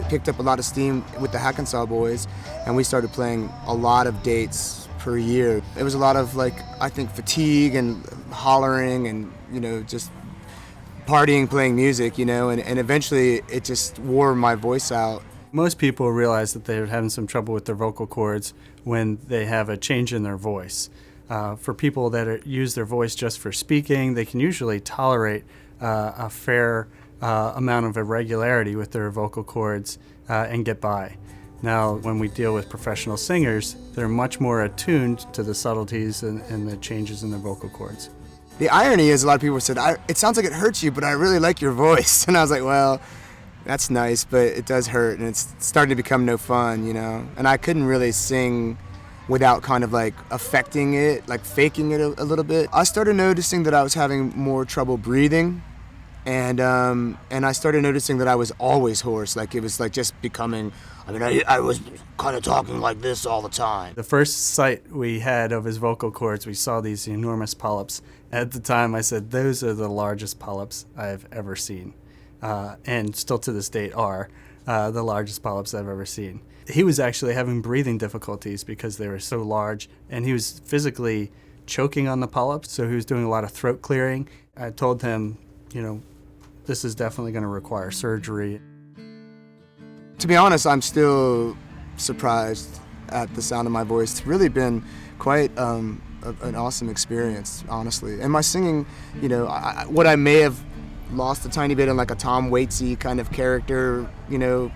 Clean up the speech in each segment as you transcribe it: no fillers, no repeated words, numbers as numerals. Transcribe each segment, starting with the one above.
picked up a lot of steam with the Hackensaw Boys, and we started playing a lot of dates per year. It was a lot of, like, I think fatigue and hollering and, you know, just partying, playing music, you know, and eventually it just wore my voice out. Most people realize that they're having some trouble with their vocal cords when they have a change in their voice. For people that use their voice just for speaking, they can usually tolerate a fair amount of irregularity with their vocal cords and get by. Now, when we deal with professional singers, they're much more attuned to the subtleties and the changes in their vocal cords. The irony is, a lot of people said, it sounds like it hurts you, but I really like your voice. And I was like, well, that's nice, but it does hurt, and it's starting to become no fun, you know? And I couldn't really sing without kind of like affecting it, like faking it a little bit. I started noticing that I was having more trouble breathing, and I started noticing that I was always hoarse, like it was like just becoming, I was kind of talking like this all the time. The first sight we had of his vocal cords, we saw these enormous polyps. At the time I said, those are the largest polyps I've ever seen, and still to this date are the largest polyps I've ever seen. He was actually having breathing difficulties because they were so large, and he was physically choking on the polyps, so he was doing a lot of throat clearing. I told him, you know, this is definitely going to require surgery. To be honest, I'm still surprised at the sound of my voice. It's really been quite an awesome experience, honestly. And my singing, you know, what I may have lost a tiny bit in like a Tom Waitsy kind of character, you know,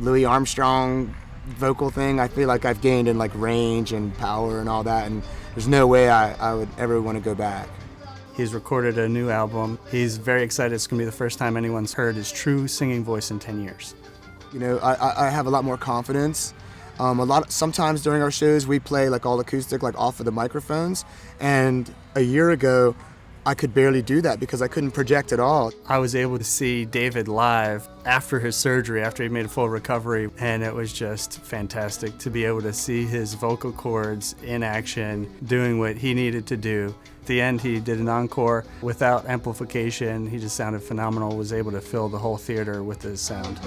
Louis Armstrong vocal thing, I feel like I've gained in like range and power and all that, and there's no way I would ever want to go back. He's recorded a new album. He's very excited. It's going to be the first time anyone's heard his true singing voice in 10 years. You know, I have a lot more confidence. Sometimes during our shows we play like all acoustic, like off of the microphones, and a year ago I could barely do that because I couldn't project at all. I was able to see David live after his surgery, after he made a full recovery, and it was just fantastic to be able to see his vocal cords in action, doing what he needed to do. At the end, he did an encore without amplification. He just sounded phenomenal, was able to fill the whole theater with his sound.